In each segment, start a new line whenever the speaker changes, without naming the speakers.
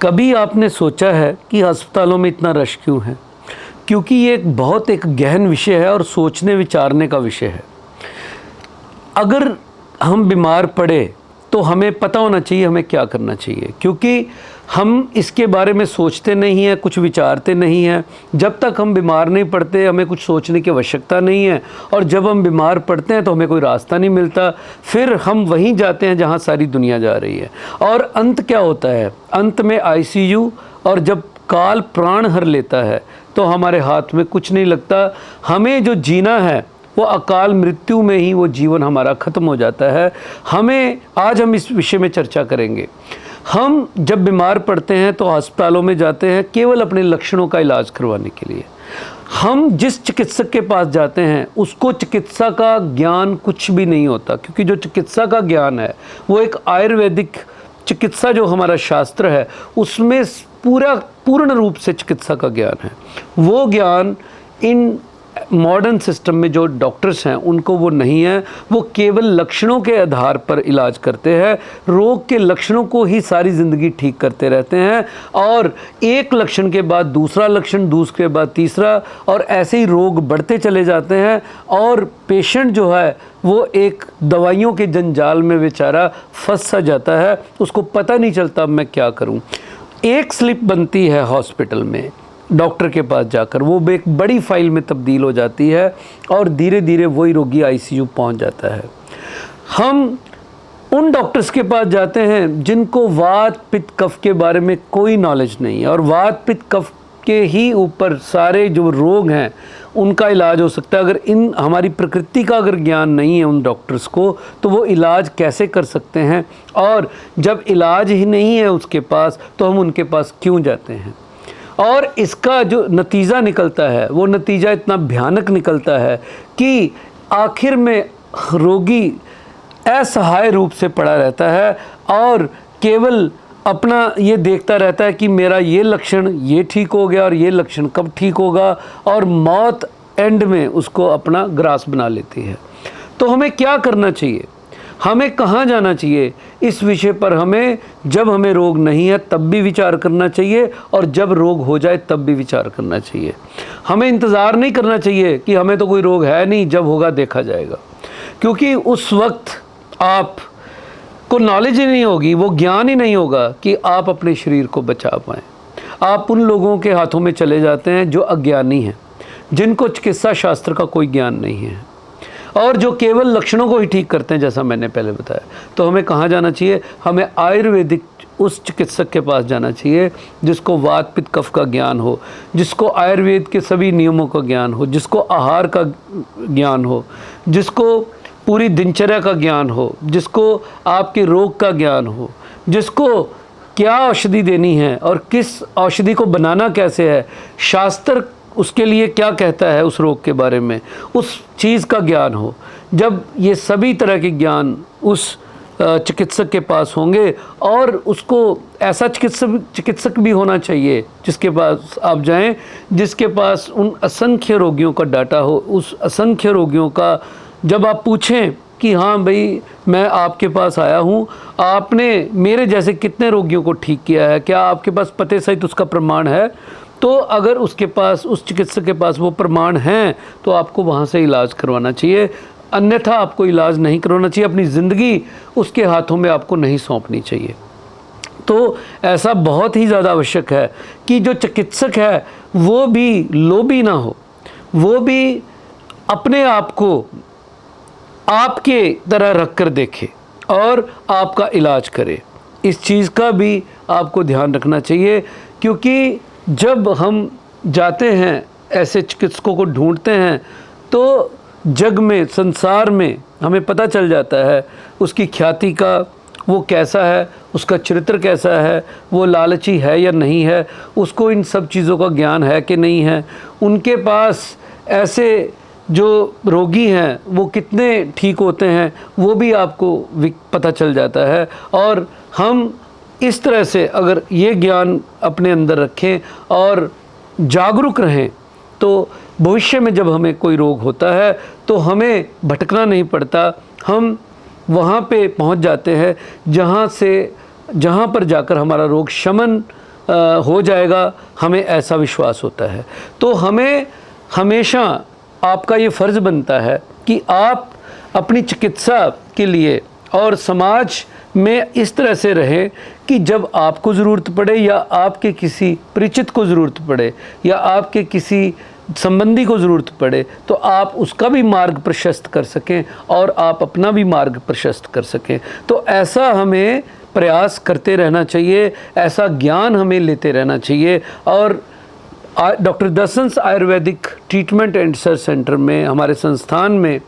कभी आपने सोचा है कि अस्पतालों में इतना रश क्यों है? क्योंकि ये एक गहन विषय है और सोचने विचारने का विषय है। अगर हम बीमार पड़े तो हमें पता होना चाहिए हमें क्या करना चाहिए, क्योंकि हम इसके बारे में सोचते नहीं हैं, कुछ विचारते नहीं हैं। जब तक हम बीमार नहीं पड़ते हमें कुछ सोचने की आवश्यकता नहीं है, और जब हम बीमार पड़ते हैं तो हमें कोई रास्ता नहीं मिलता, फिर हम वहीं जाते हैं जहां सारी दुनिया जा रही है। और अंत क्या होता है? अंत में आईसीयू, और जब काल प्राण हर लेता है तो हमारे हाथ में कुछ नहीं लगता। हमें जो जीना है वो अकाल मृत्यु में ही वो जीवन हमारा ख़त्म हो जाता है। आज हम इस विषय में चर्चा करेंगे। हम जब बीमार पड़ते हैं तो अस्पतालों में जाते हैं केवल अपने लक्षणों का इलाज करवाने के लिए। हम जिस चिकित्सक के पास जाते हैं उसको चिकित्सा का ज्ञान कुछ भी नहीं होता, क्योंकि जो चिकित्सा का ज्ञान है वो एक आयुर्वेदिक चिकित्सा जो हमारा शास्त्र है उसमें पूर्ण रूप से चिकित्सा का ज्ञान है। वो ज्ञान इन मॉडर्न सिस्टम में जो डॉक्टर्स हैं उनको वो नहीं है। वो केवल लक्षणों के आधार पर इलाज करते हैं, रोग के लक्षणों को ही सारी ज़िंदगी ठीक करते रहते हैं, और एक लक्षण के बाद दूसरा लक्षण, दूसरे के बाद तीसरा, और ऐसे ही रोग बढ़ते चले जाते हैं। और पेशेंट जो है वो एक दवाइयों के जंजाल में बेचारा फंस सा जाता है, उसको पता नहीं चलता मैं क्या करूं। एक स्लिप बनती है हॉस्पिटल में, डॉक्टर के पास जाकर वो एक बड़ी फाइल में तब्दील हो जाती है, और धीरे धीरे वही रोगी आईसीयू पहुंच जाता है। हम उन डॉक्टर्स के पास जाते हैं जिनको वात पित्त कफ के बारे में कोई नॉलेज नहीं है, और वात पित्त कफ के ही ऊपर सारे जो रोग हैं उनका इलाज हो सकता है। अगर हमारी प्रकृति का अगर ज्ञान नहीं है उन डॉक्टर्स को, तो वो इलाज कैसे कर सकते हैं? और जब इलाज ही नहीं है उसके पास तो हम उनके पास क्यों जाते हैं? और इसका जो नतीजा निकलता है वो नतीजा इतना भयानक निकलता है कि आखिर में रोगी असहाय रूप से पड़ा रहता है, और केवल अपना ये देखता रहता है कि मेरा ये लक्षण ये ठीक हो गया और ये लक्षण कब ठीक होगा, और मौत एंड में उसको अपना ग्रास बना लेती है। तो हमें क्या करना चाहिए? हमें कहाँ जाना चाहिए? इस विषय पर हमें जब हमें रोग नहीं है तब भी विचार करना चाहिए, और जब रोग हो जाए तब भी विचार करना चाहिए। हमें इंतज़ार नहीं करना चाहिए कि हमें तो कोई रोग है नहीं, जब होगा देखा जाएगा, क्योंकि उस वक्त आप को नॉलेज ही नहीं होगी, वो ज्ञान ही नहीं होगा कि आप अपने शरीर को बचा पाएँ। आप उन लोगों के हाथों में चले जाते हैं जो अज्ञानी हैं, जिनको चिकित्सा शास्त्र का कोई ज्ञान नहीं है, और जो केवल लक्षणों को ही ठीक करते हैं, जैसा मैंने पहले बताया। तो हमें कहाँ जाना चाहिए? हमें आयुर्वेदिक उस चिकित्सक के पास जाना चाहिए जिसको वात पित्त कफ का ज्ञान हो, जिसको आयुर्वेद के सभी नियमों का ज्ञान हो, जिसको आहार का ज्ञान हो, जिसको पूरी दिनचर्या का ज्ञान हो, जिसको आपके रोग का ज्ञान हो, जिसको क्या औषधि देनी है और किस औषधि को बनाना कैसे है, शास्त्र उसके लिए क्या कहता है उस रोग के बारे में, उस चीज़ का ज्ञान हो। जब ये सभी तरह के ज्ञान उस चिकित्सक के पास होंगे, और उसको ऐसा चिकित्सक भी होना चाहिए जिसके पास आप जाएं, जिसके पास उन असंख्य रोगियों का डाटा हो। उस असंख्य रोगियों का जब आप पूछें कि हाँ भाई मैं आपके पास आया हूँ, आपने मेरे जैसे कितने रोगियों को ठीक किया है, क्या आपके पास पते सहित उसका प्रमाण है? तो अगर उसके पास, उस चिकित्सक के पास वो प्रमाण हैं तो आपको वहाँ से इलाज करवाना चाहिए, अन्यथा आपको इलाज नहीं करवाना चाहिए। अपनी ज़िंदगी उसके हाथों में आपको नहीं सौंपनी चाहिए। तो ऐसा बहुत ही ज़्यादा आवश्यक है कि जो चिकित्सक है वो भी लोभी ना हो, वो भी अपने आप को आपके तरह रख कर देखे और आपका इलाज करे। इस चीज़ का भी आपको ध्यान रखना चाहिए, क्योंकि जब हम जाते हैं ऐसे चिकित्सकों को ढूंढते हैं तो जग में, संसार में हमें पता चल जाता है उसकी ख्याति का, वो कैसा है, उसका चरित्र कैसा है, वो लालची है या नहीं है, उसको इन सब चीज़ों का ज्ञान है कि नहीं है, उनके पास ऐसे जो रोगी हैं वो कितने ठीक होते हैं वो भी आपको पता चल जाता है। और हम इस तरह से अगर ये ज्ञान अपने अंदर रखें और जागरूक रहें तो भविष्य में जब हमें कोई रोग होता है तो हमें भटकना नहीं पड़ता, हम वहाँ पे पहुँच जाते हैं जहाँ पर जाकर हमारा रोग शमन हो जाएगा, हमें ऐसा विश्वास होता है। तो हमें हमेशा आपका ये फ़र्ज़ बनता है कि आप अपनी चिकित्सा के लिए और समाज में इस तरह से रहें कि जब आपको ज़रूरत पड़े या आपके किसी परिचित को ज़रूरत पड़े या आपके किसी संबंधी को ज़रूरत पड़े तो आप उसका भी मार्ग प्रशस्त कर सकें और आप अपना भी मार्ग प्रशस्त कर सकें। तो ऐसा हमें प्रयास करते रहना चाहिए, ऐसा ज्ञान हमें लेते रहना चाहिए। और doctor Dasan's Ayurvedic treatment and research centre में, हमारे संस्थान में,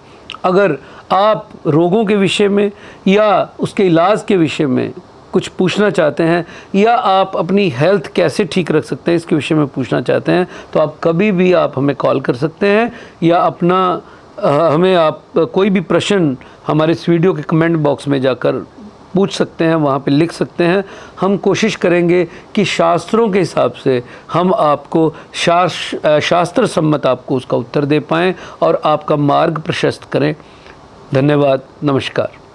अगर आप रोगों के विषय में या उसके इलाज के विषय में कुछ पूछना चाहते हैं या आप अपनी हेल्थ कैसे ठीक रख सकते हैं इसके विषय में पूछना चाहते हैं तो आप कभी भी आप हमें कॉल कर सकते हैं या अपना हमें आप कोई भी प्रश्न हमारे इस वीडियो के कमेंट बॉक्स में जाकर पूछ सकते हैं, वहाँ पे लिख सकते हैं। हम कोशिश करेंगे कि शास्त्रों के हिसाब से हम आपको शास्त्र सम्मत आपको उसका उत्तर दे पाएँ और आपका मार्ग प्रशस्त करें। धन्यवाद, नमस्कार।